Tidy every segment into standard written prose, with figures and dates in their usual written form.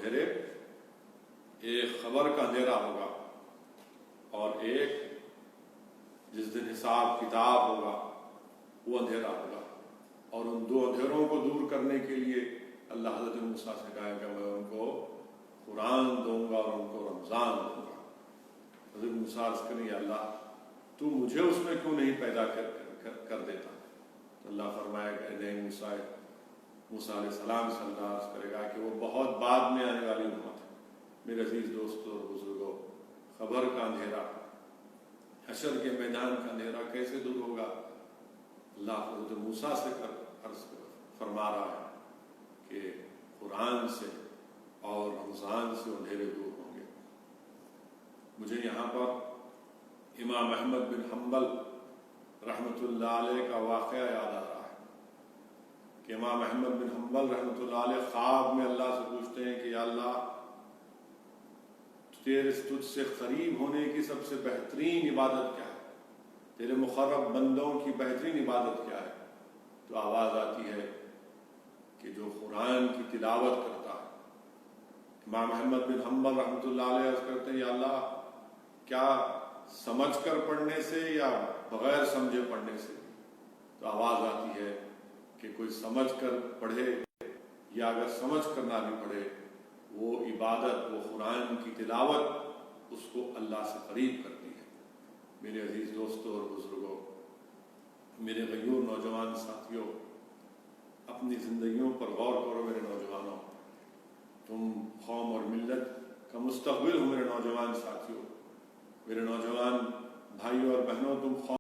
اندھیرے، ایک خبر کا اندھیرا ہوگا اور ایک جس دن حساب کتاب ہوگا وہ اندھیرا ہوگا، اور ان دو اندھیروں کو دور کرنے کے لیے اللہ حضرت موسیٰ سے کہا کہ میں ان کو قرآن دوں گا اور ان کو رمضان دوں گا۔ حضرت موسیٰ عرض کریں یا اللہ تو مجھے اس میں کیوں نہیں پیدا کر دیتا؟ تو اللہ فرمایا کہ نہیں موسیٰ علیہ السلام صلی اللہ عرض کرے گا کہ وہ بہت بعد میں آنے والی امت ہے۔ میرے عزیز دوستوں اور بزرگوں، خبر کا اندھیرا، حشر کے میدان کا اندھیرا کیسے دور ہوگا؟ اللہ حضرت موسیٰ سے عرض فرما رہا ہے کہ قرآن سے اور رمضان سے اندھیرے دور ہوں گے۔ مجھے یہاں پر امام احمد بن حنبل رحمۃ اللہ علیہ کا واقعہ یاد آ رہا ہے کہ امام احمد بن حنبل رحمۃ اللہ علیہ خواب میں اللہ سے پوچھتے ہیں کہ یا اللہ تجھ سے قریب ہونے کی سب سے بہترین عبادت کیا ہے؟ تیرے مقرب بندوں کی بہترین عبادت کیا ہے؟ تو آواز آتی ہے کہ جو قرآن کی تلاوت کرتا ہے۔ امام احمد بن حنبل رحمۃ اللہ علیہ عرض کرتے ہیں یا اللہ کیا سمجھ کر پڑھنے سے یا بغیر سمجھے پڑھنے سے؟ تو آواز آتی ہے کہ کوئی سمجھ کر پڑھے یا اگر سمجھ کر نہ بھی پڑھے، وہ عبادت، وہ قرآن کی تلاوت اس کو اللہ سے قریب کرتی ہے۔ میرے عزیز دوستوں اور بزرگوں، میرے غیور نوجوان ساتھیوں، اپنی زندگیوں پر غور کرو میرے نوجوانوں۔ تم قوم اور ملت کا مستقبل ہو میرے نوجوان ساتھیوں، میرے نوجوان بھائیوں اور بہنوں، تم قوم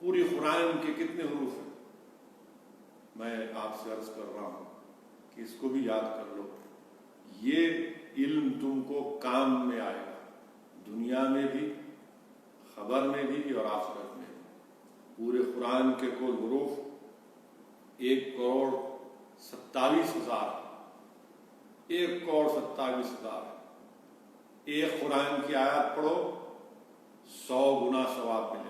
پوری قرآن کے کتنے حروف ہیں؟ میں آپ سے عرض کر رہا ہوں کہ اس کو بھی یاد کر لو۔ یہ علم تم کو کام میں آئے گا، دنیا میں بھی، خبر میں بھی اور آخرت میں بھی۔ پورے قرآن کے کل حروف 1,27,000 1,27,000۔ ایک قرآن کی آیات پڑھو 100 گنا ثواب ملے گا،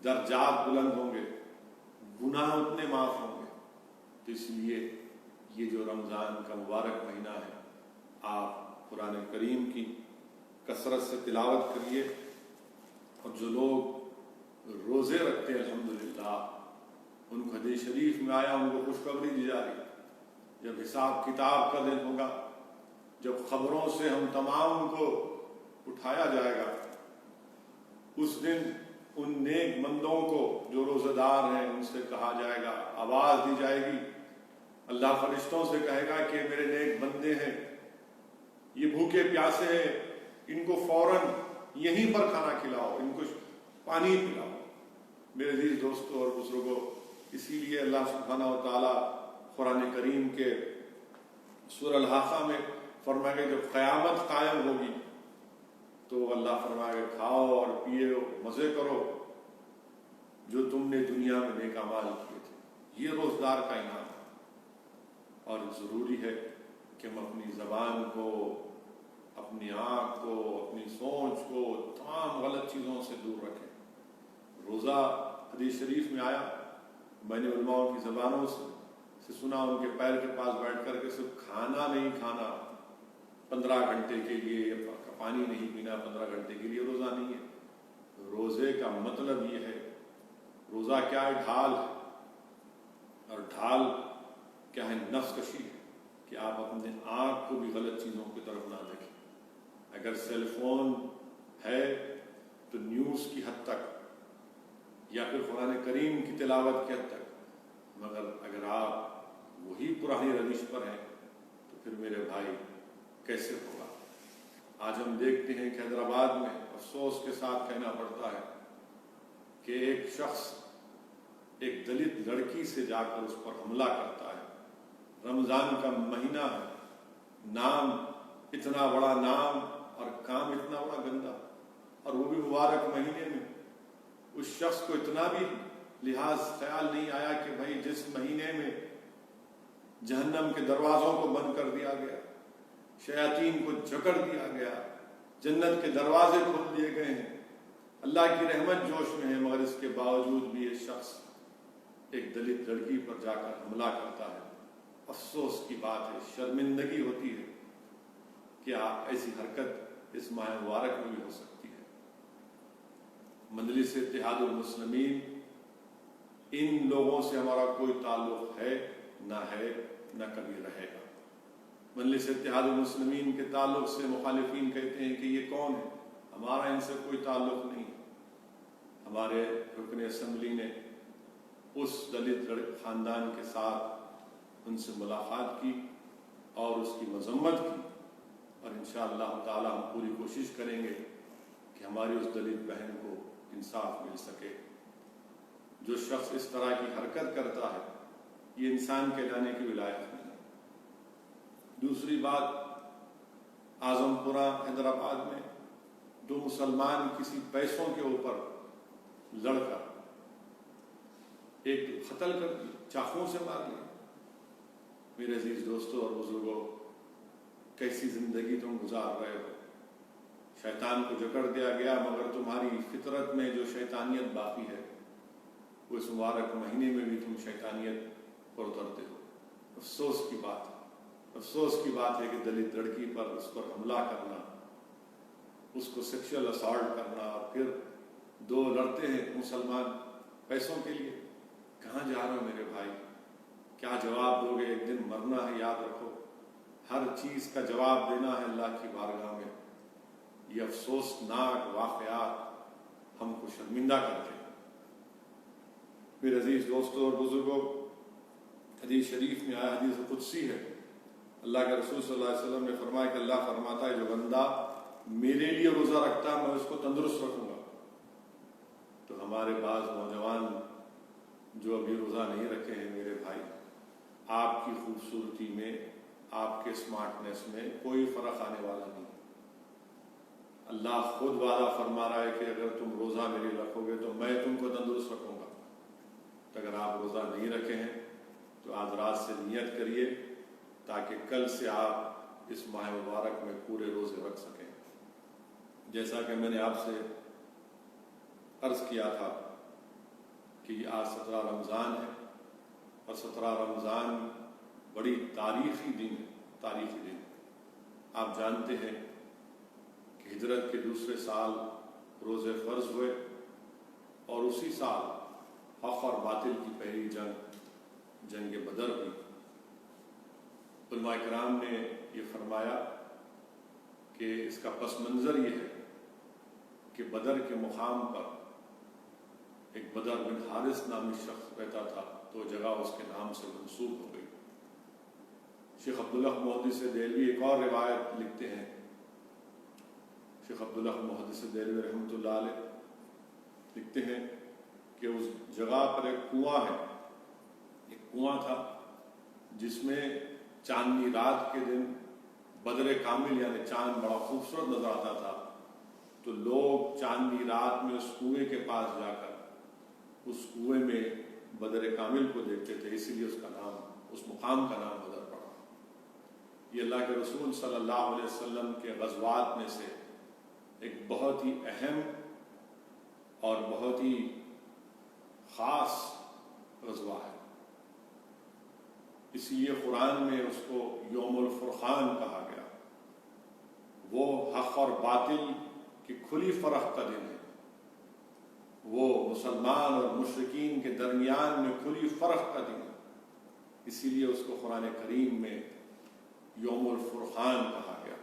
درجات بلند ہوں گے، گناہ اتنے معاف ہوں گے۔ تو اس لیے یہ جو رمضان کا مبارک مہینہ ہے، آپ قرآن کریم کی کثرت سے تلاوت کریے، اور جو لوگ روزے رکھتے ہیں الحمدللہ ان کو حدیث شریف میں آیا، ان کو خوشخبری دی جا رہی ہے۔ جب حساب کتاب کا دن ہوگا، جب خبروں سے ہم تمام کو اٹھایا جائے گا، اس دن ان نیک بندوں کو جو روزہ دار ہیں ان سے کہا جائے گا، آواز دی جائے گی، اللہ فرشتوں سے کہے گا کہ میرے نیک بندے ہیں، یہ بھوکے پیاسے ہیں، ان کو فوراً یہیں پر کھانا کھلاؤ، ان کو پانی پلاؤ۔ میرے عزیز دوستوں اور بزرگوں، اسی لیے اللہ سبحانہ و تعالیٰ قرآن کریم کے سورہ الحاقہ میں فرمائے گا جب قیامت قائم ہوگی تو اللہ فرمائے گا کھاؤ اور پیو، مزے کرو جو تم نے دنیا میں نیک اعمال کیے تھے۔ یہ روزدار کا انعام ہے، اور ضروری ہے کہ ہم اپنی زبان کو، اپنی آنکھ کو، اپنی سوچ کو تمام غلط چیزوں سے دور رکھیں۔ روزہ حدیث شریف میں آیا، میں نے علماء کی زبانوں سے سنا، ان کے پیر کے پاس بیٹھ کر کے صرف کھانا نہیں کھانا 15 گھنٹے کے لیے، پانی نہیں پینا 15 گھنٹے کے لیے روزہ نہیں ہے۔ روزے کا مطلب یہ ہے، روزہ کیا ہے؟ ڈھال ہے، اور ڈھال کیا ہے؟ نفس کشی ہے، کہ آپ اپنے آنکھ کو بھی غلط چیزوں کی طرف نہ دیکھیں۔ اگر سیل فون ہے تو نیوز کی حد تک، یا پھر قرآن کریم کی تلاوت کے حد تک، مگر اگر آپ وہی پرانی روش پر ہیں تو پھر میرے بھائی کیسے ہوگا؟ آج ہم دیکھتے ہیں کہ حیدرآباد میں افسوس کے ساتھ کہنا پڑتا ہے کہ ایک شخص ایک دلت لڑکی سے جا کر اس پر حملہ کرتا ہے۔ رمضان کا مہینہ ہے، نام اتنا بڑا نام اور کام اتنا بڑا گندا، اور وہ بھی مبارک مہینے میں۔ اس شخص کو اتنا بھی لحاظ خیال نہیں آیا کہ بھائی جس مہینے میں جہنم کے دروازوں کو بند کر دیا گیا، شیاطین کو جکڑ دیا گیا، جنت کے دروازے کھول دیے گئے ہیں، اللہ کی رحمت جوش میں ہے، مگر اس کے باوجود بھی یہ شخص ایک دلت لڑکی پر جا کر حملہ کرتا ہے۔ افسوس کی بات ہے، شرمندگی ہوتی ہے کہ ایسی حرکت اس ماہ مبارک میں بھی ہو سکتی ہے۔ مجلس اتحاد المسلمین، ان لوگوں سے ہمارا کوئی تعلق ہے نہ کبھی رہے گا۔ مجلس اتحاد المسلمین کے تعلق سے مخالفین کہتے ہیں کہ یہ کون ہے؟ ہمارا ان سے کوئی تعلق نہیں ہے۔ ہمارے رکن اسمبلی نے اس دلت خاندان کے ساتھ ان سے ملاقات کی اور اس کی مذمت کی، اور انشاءاللہ تعالی ہم پوری کوشش کریں گے کہ ہماری اس دلت بہن کو انصاف مل سکے۔ جو شخص اس طرح کی حرکت کرتا ہے یہ انسان کہلانے کی ولایت نہیں۔ دوسری بات، اعظم پورہ حیدرآباد میں دو مسلمان کسی پیسوں کے اوپر لڑ کر ایک قتل کر دیا، چاقوؤں سے مار لیا۔ میرے عزیز دوستوں اور بزرگوں، کیسی زندگی تم گزار رہے ہو؟ شیطان کو جکڑ دیا گیا، مگر تمہاری فطرت میں جو شیطانیت باقی ہے وہ اس مبارک مہینے میں بھی تم شیطانیت پر اترتے ہو۔ افسوس کی بات ہے، افسوس کی بات ہے کہ دلت لڑکی پر اس پر حملہ کرنا، اس کو سیکشل اسالٹ کرنا، اور پھر دو لڑتے ہیں مسلمان پیسوں کے لیے۔ کہاں جا رہے ہو میرے بھائی؟ کیا جواب دو گے؟ ایک دن مرنا ہے، یاد رکھو۔ ہر چیز کا جواب دینا ہے اللہ کی بارگاہ میں۔ یہ افسوسناک واقعات ہم کو شرمندہ کرتے ہیں۔ میرے عزیز دوستوں اور بزرگوں، حدیث شریف میں آیا، حدیث قدسی ہے، اللہ کے رسول صلی اللہ علیہ وسلم نے فرمایا کہ اللہ فرماتا ہے جو بندہ میرے لیے روزہ رکھتا ہے میں اس کو تندرست رکھوں گا۔ تو ہمارے بعض نوجوان جو ابھی روزہ نہیں رکھے ہیں، میرے بھائی، آپ کی خوبصورتی میں، آپ کے اسمارٹنیس میں کوئی فرق آنے والا نہیں۔ اللہ خود وعدہ فرما رہا ہے کہ اگر تم روزہ میرے رکھو گے تو میں تم کو تندرست رکھوں گا۔ تو اگر آپ روزہ نہیں رکھے ہیں تو آج رات سے نیت کریے تاکہ کل سے آپ اس ماہ مبارک میں پورے روزے رکھ سکیں۔ جیسا کہ میں نے آپ سے عرض کیا تھا کہ آج 17 رمضان ہے، اور 17 رمضان بڑی تاریخی دن ہے، تاریخی دن۔ آپ جانتے ہیں کہ ہجرت کے دوسرے سال روزے فرض ہوئے، اور اسی سال حق اور باطل کی پہلی جنگ بدر ہوئی۔ علماء کرام نے یہ فرمایا کہ اس کا پس منظر یہ ہے کہ بدر کے مقام پر ایک بدر بن حارث نامی شخص رہتا تھا، تو جگہ اس کے نام سے منسوب ہو گئی۔ شیخ عبداللہ محدث دہلوی ایک اور روایت لکھتے ہیں، شیخ عبداللہ محدث دہلوی رحمۃ اللہ علیہ لکھتے ہیں کہ اس جگہ پر ایک کنواں ہے، ایک کنواں تھا جس میں چاندنی رات کے دن بدر کامل یعنی چاند بڑا خوبصورت نظر آتا تھا، تو لوگ چاندنی رات میں اس کنویں کے پاس جا کر اس کنویں میں بدر کامل کو دیکھتے تھے، اسی لیے اس کا نام، اس مقام کا نام بدر پڑا۔ یہ اللہ کے رسول صلی اللہ علیہ وسلم کے غزوات میں سے ایک بہت ہی اہم اور بہت ہی خاص غزوہ ہے، اس لیے قرآن میں اس کو یوم الفرقان کہا گیا۔ وہ حق اور باطل کی کھلی فرق کا دن ہے، وہ مسلمان اور مشرکین کے درمیان میں کھلی فرق کا دن ہے، اسی لیے اس کو قرآن کریم میں یوم الفرقان کہا گیا۔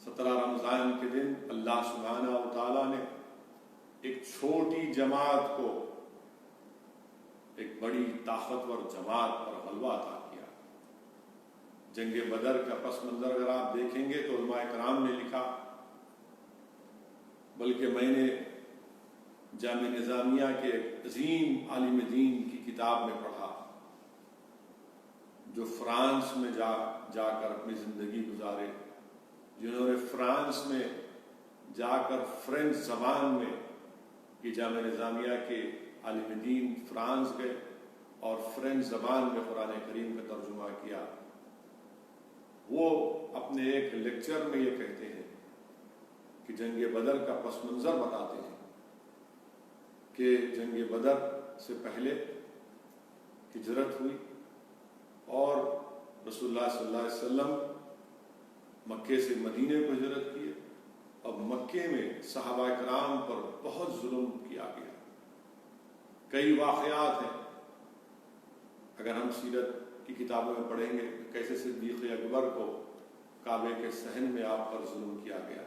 17 رمضان کے دن اللہ سبحانہ و تعالیٰ نے ایک چھوٹی جماعت کو ایک بڑی طاقتور جماعت پر غلبہ عطا کیا۔ جنگ بدر کا پس منظر اگر آپ دیکھیں گے تو علماء کرام نے لکھا، بلکہ میں نے جامع نظامیہ کے ایک عظیم عالم دین کی کتاب میں پڑھا جو فرانس میں جا کر اپنی زندگی گزارے، جنہوں نے فرانس میں جا کر فرینچ زبان میں، یہ جامع نظامیہ کے عالم دین فرانس گئے اور فرینچ زبان میں قرآن کریم کا ترجمہ کیا۔ وہ اپنے ایک لیکچر میں یہ کہتے ہیں کہ جنگ بدر کا پس منظر بتاتے ہیں کہ جنگ بدر سے پہلے ہجرت ہوئی اور رسول اللہ صلی اللہ علیہ وسلم مکے سے مدینے کو ہجرت کیے، اب مکے میں صحابہ کرام پر بہت ظلم کیا گیا۔ کئی واقعات ہیں، اگر ہم سیرت کی کتابوں میں پڑھیں گے کیسے صدیق اکبر کو کعبے کے صحن میں آپ پر ظلم کیا گیا،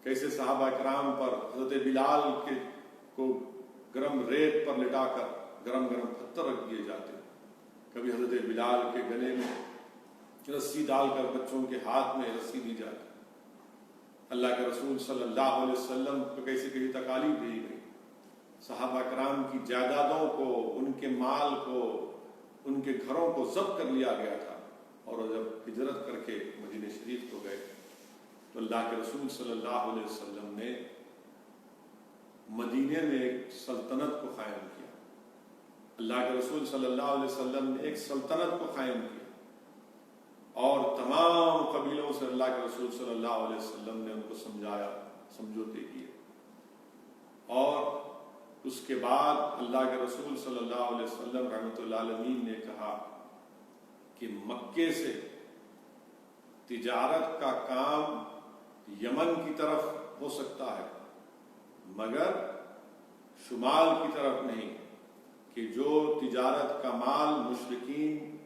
کیسے صحابہ کرام پر حضرت بلال کو گرم ریت پر لٹا کر گرم پتھر رکھ دیے جاتے، کبھی حضرت بلال کے گلے میں رسی ڈال کر بچوں کے ہاتھ میں رسی دی جاتی، اللہ کے رسول صلی اللہ علیہ وسلم کو کیسی تکالیف دی گئی، صحابہ کرام کی جائیدادوں کو، ان کے مال کو، ان کے گھروں کو ضبط کر لیا گیا تھا، اور جب ہجرت کر کے مدینہ شریف کو گئے تو اللہ کے رسول صلی اللہ علیہ وسلم نے مدینے میں ایک سلطنت کو قائم کیا۔ اللہ کے رسول صلی اللہ علیہ وسلم نے ایک سلطنت کو قائم کیا اور تمام قبیلوں سے اللہ کے رسول صلی اللہ علیہ وسلم نے ان کو سمجھایا، سمجھوتے کیے، اور اس کے بعد اللہ کے رسول صلی اللہ علیہ وسلم رحمۃ اللہ علیہ نے کہا کہ مکے سے تجارت کا کام یمن کی طرف ہو سکتا ہے مگر شمال کی طرف نہیں، کہ جو تجارت کا مال مشرکین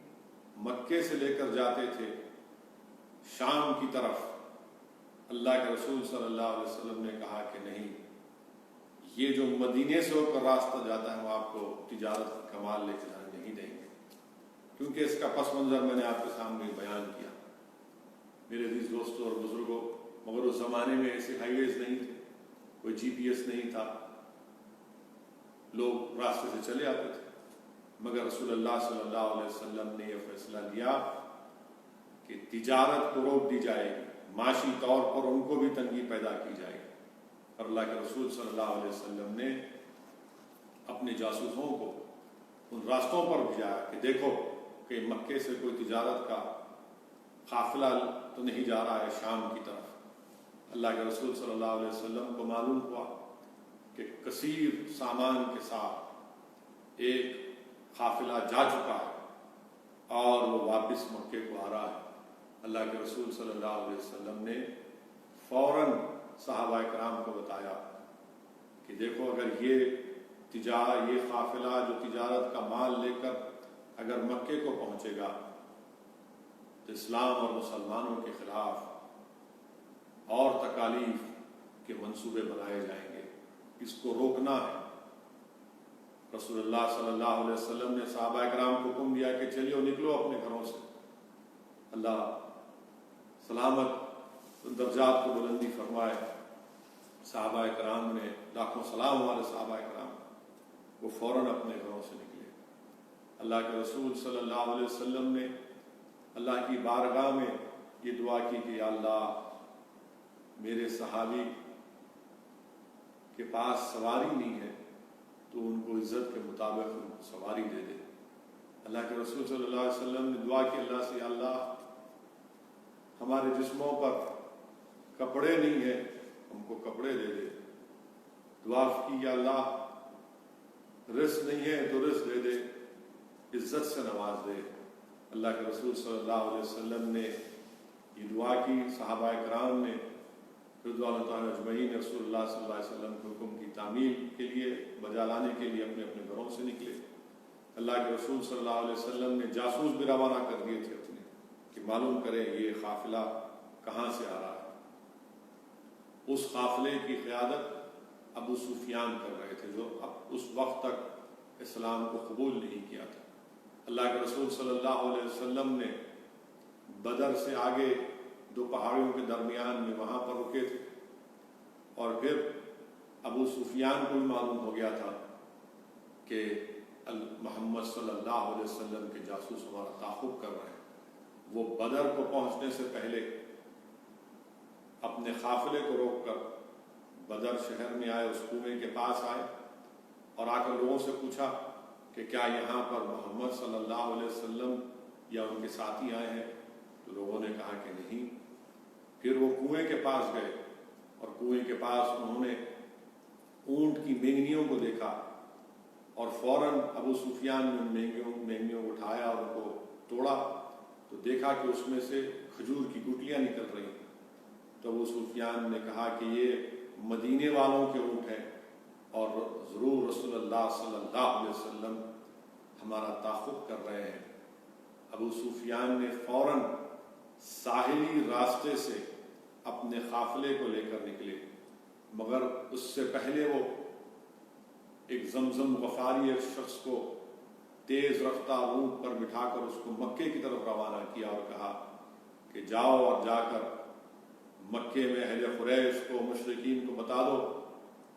مکے سے لے کر جاتے تھے شام کی طرف، اللہ کے رسول صلی اللہ علیہ وسلم نے کہا کہ نہیں، یہ جو مدینے سے ہو کر راستہ جاتا ہے ہم آپ کو تجارت کا مال لے کے جانے نہیں دیں گے، کیونکہ اس کا پس منظر میں نے آپ کے سامنے بیان کیا۔ میرے عزیز دوستوں اور بزرگوں، مگر اس زمانے میں ایسے ہائی ویز نہیں تھے، کوئی جی پی ایس نہیں تھا، لوگ راستے سے چلے آتے تھے، مگر رسول اللہ صلی اللہ علیہ وسلم نے یہ فیصلہ لیا کہ تجارت کو روک دی جائے گی، معاشی طور پر ان کو بھی تنگی پیدا کی جائے گی، اور اللہ کے رسول صلی اللہ علیہ وسلم نے اپنے جاسوسوں کو ان راستوں پر بھیجایا کہ دیکھو کہ مکے سے کوئی تجارت کا قافلہ تو نہیں جا رہا ہے شام کی طرف۔ اللہ کے رسول صلی اللہ علیہ وسلم کو معلوم ہوا کہ کثیر سامان کے ساتھ ایک قافلہ جا چکا ہے اور وہ واپس مکے کو آ رہا ہے۔ اللہ کے رسول صلی اللہ علیہ وسلم نے فوراً صحابہ کرام کو بتایا کہ دیکھو اگر یہ قافلہ جو تجارت کا مال لے کر اگر مکے کو پہنچے گا تو اسلام اور مسلمانوں کے خلاف اور تکالیف کے منصوبے بنائے جائیں گے، اس کو روکنا ہے۔ رسول اللہ صلی اللہ علیہ وسلم نے صحابہ کرام کو حکم دیا کہ چلیے نکلو اپنے گھروں سے، اللہ سلامت درجات کو بلندی فرمائے۔ صحابہ کرام نے، لاکھوں سلام والے صحابہ کرام، وہ فوراً اپنے گھروں سے نکلے۔ اللہ کے رسول صلی اللہ علیہ وسلم نے اللہ کی بارگاہ میں یہ دعا کی کہ یا اللہ میرے صحابی کے پاس سواری نہیں ہے تو ان کو عزت کے مطابق سواری دے دے۔ اللہ کے رسول صلی اللہ علیہ وسلم نے دعا کی اللہ سے، یا اللہ ہمارے جسموں پر کپڑے نہیں ہیں، ہم کو کپڑے دے دے۔ دعا کی یا اللہ رزق نہیں ہے تو رزق دے دے، عزت سے نواز دے۔ اللہ کے رسول صلی اللہ علیہ وسلم نے یہ دعا کی، صحابہ کرام نے رضوان اللہ اجمعین رسول اللہ صلی اللہ علیہ وسلم کے حکم کی تعمیل کے لیے بجا لانے کے لیے اپنے اپنے گھروں سے نکلے۔ اللہ کے رسول صلی اللہ علیہ وسلم نے جاسوس بھی روانہ کر دیے تھے اپنے کہ معلوم کریں یہ قافلہ کہاں سے آ رہا ہے۔ اس قافلے کی قیادت ابو سفیان کر رہے تھے، جو اب اس وقت تک اسلام کو قبول نہیں کیا تھا۔ اللہ کے رسول صلی اللہ علیہ وسلم نے بدر سے آگے 2 پہاڑیوں کے درمیان میں وہاں پر رکے تھے، اور پھر ابو سفیان کو بھی معلوم ہو گیا تھا کہ محمد صلی اللہ علیہ وسلم کے جاسوس ہمارا تعاقب کر رہے ہیں۔ وہ بدر کو پہنچنے سے پہلے اپنے قافلے کو روک کر بدر شہر میں آئے، اس کنویں کے پاس آئے اور آ کر لوگوں سے پوچھا کہ کیا یہاں پر محمد صلی اللہ علیہ وسلم یا ان کے ساتھی آئے ہیں؟ تو لوگوں نے کہا کہ نہیں۔ پھر وہ کنویں کے پاس گئے اور کنویں کے پاس انہوں نے اونٹ کی مینگنیوں کو دیکھا، اور فوراً ابو سفیان نے مینگنیوں کو اٹھایا اور ان کو توڑا تو دیکھا کہ اس میں سے کھجور کی گٹلیاں نکل رہی ہیں۔ تو ابو سفیان نے کہا کہ یہ مدینے والوں کے اونٹ ہیں، اور ضرور رسول اللہ صلی اللہ علیہ وسلم ہمارا تعاقب کر رہے ہیں۔ ابو سفیان نے فوراً ساحلی راستے سے اپنے قافلے کو لے کر نکلے، مگر اس سے پہلے وہ ایک زمزم غفاری ایک شخص کو تیز رفتار اونٹ پر بٹھا کر اس کو مکے کی طرف روانہ کیا اور کہا کہ جاؤ اور جا کر مکے میں اہل قریش کو، مشرکین کو بتا دو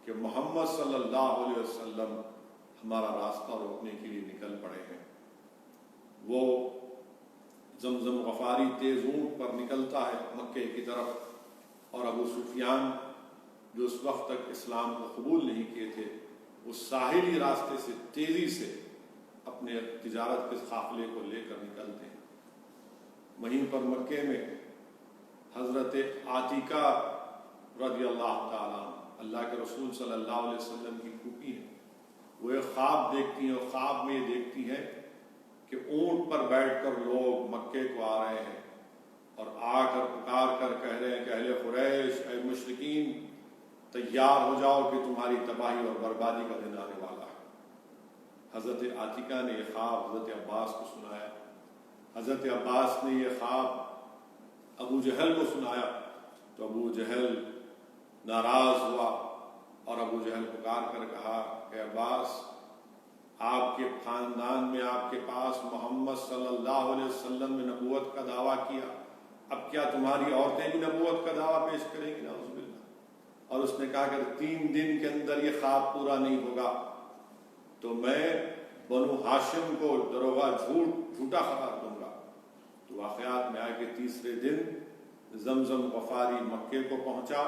کہ محمد صلی اللہ علیہ وسلم ہمارا راستہ روکنے کے لیے نکل پڑے ہیں۔ وہ زمزم غفاری تیز اونٹ پر نکلتا ہے مکے کی طرف، اور ابو سفیان جو اس وقت تک اسلام کو قبول نہیں کیے تھے، اس ساحلی راستے سے تیزی سے اپنے تجارت کے قافلے کو لے کر نکلتے ہیں۔ وہیں پر مکے میں حضرت عاتکہ رضی اللہ تعالیٰ اللہ کے رسول صلی اللہ علیہ وسلم کی پھوپھی ہیں، وہ ایک خواب دیکھتی ہیں، اور خواب میں یہ دیکھتی ہیں کہ اونٹ پر بیٹھ کر لوگ مکے کو آ رہے ہیں اور آ کر پکار کر کہہ رہے ہیں کہ اہل قریش، اے مشرکین، تیار ہو جاؤ کہ تمہاری تباہی اور بربادی کا دن آنے والا ہے۔ حضرت عاتکہ نے یہ خواب حضرت عباس کو سنایا، حضرت عباس نے یہ خواب ابو جہل کو سنایا، تو ابو جہل ناراض ہوا اور ابو جہل پکار کر کہا کہ عباس، آپ کے خاندان میں آپ کے پاس محمد صلی اللہ علیہ وسلم نے نبوت کا دعویٰ کیا، اب کیا تمہاری عورتیں بھی نبوت کا دعویٰ پیش کریں گی؟ نعوذ باللہ۔ اور اس نے کہا کہ 3 دن کے اندر یہ خواب پورا نہیں ہوگا تو میں بنو ہاشم کو دروغہ جھوٹا قرار دوں گا۔ تو واقعات میں آئے کہ تیسرے دن زمزم غفاری مکے کو پہنچا،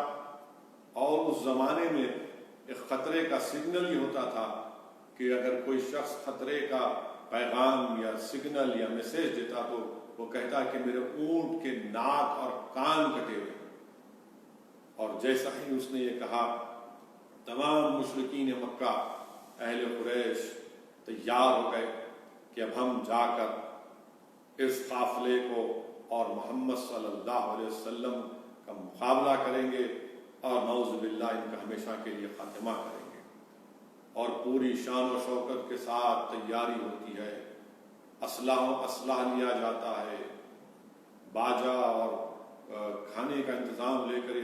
اور اس زمانے میں ایک خطرے کا سگنل ہی ہوتا تھا کہ اگر کوئی شخص خطرے کا پیغام یا سگنل یا میسیج دیتا تو وہ کہتا کہ میرے اونٹ کے ناک اور کان کٹے ہوئے، اور جیسا ہی اس نے یہ کہا تمام مشرکین مکہ، اہل قریش تیار ہو گئے کہ اب ہم جا کر اس قافلے کو اور محمد صلی اللہ علیہ وسلم کا مقابلہ کریں گے اور نعوذ باللہ ان کا ہمیشہ کے لیے خاتمہ کریں گے۔ اور پوری شان و شوکت کے ساتھ تیاری ہوتی ہے، اسلحہ لیا جاتا ہے، باجا اور کھانے کا انتظام لے کر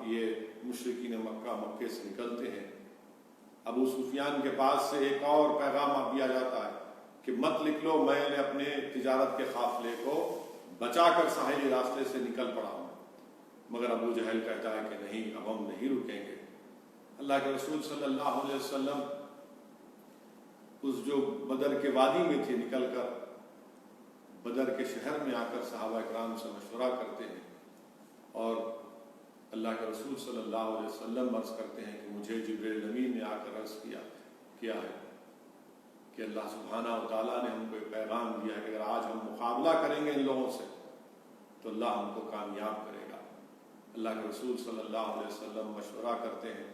یہ مشرکین مکے سے نکلتے ہیں۔ ابو سفیان کے پاس سے ایک اور پیغام دیا جاتا ہے کہ مت نکلو، میں نے اپنے تجارت کے قافلے کو بچا کر ساحلی راستے سے نکل پڑا ہوں، مگر ابو جہل کہتا ہے کہ نہیں، اب ہم نہیں رکیں گے۔ اللہ کے رسول صلی اللہ علیہ وسلم اس جو بدر کے وادی میں تھے نکل کر بدر کے شہر میں آ کر صحابہ اکرام سے مشورہ کرتے ہیں، اور اللہ کے رسول صلی اللہ علیہ وسلم عرض کرتے ہیں کہ مجھے جبریل امین نے آ کر عرض کیا ہے کہ اللہ سبحانہ و تعالیٰ نے ہم کو ایک پیغام دیا ہے کہ اگر آج ہم مقابلہ کریں گے ان لوگوں سے تو اللہ ہم کو کامیاب کرے گا۔ اللہ کے رسول صلی اللہ علیہ وسلم مشورہ کرتے ہیں،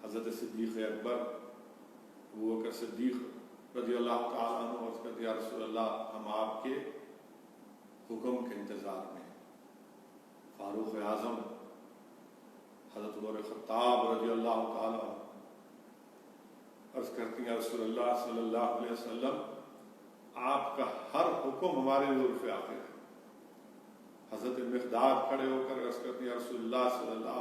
حضرت صدیق اکبر ابو بکر صدیق رضی اللہ تعالیٰ عنہ عرض کرتے ہیں یا رسول اللہ، ہم آپ کے حکم کے انتظار میں ہیں۔ فاروق اعظم حضرت عمر خطاب رضی اللہ تعالیٰ عنہ عرض کرتے ہیں یا رسول اللہ صلی اللہ علیہ وسلم، آپ کا ہر حکم ہمارے عرف آخر ہے۔ حضرت مقداد کھڑے ہو کر عرض کرتے ہیں یا رسول اللہ صلی اللہ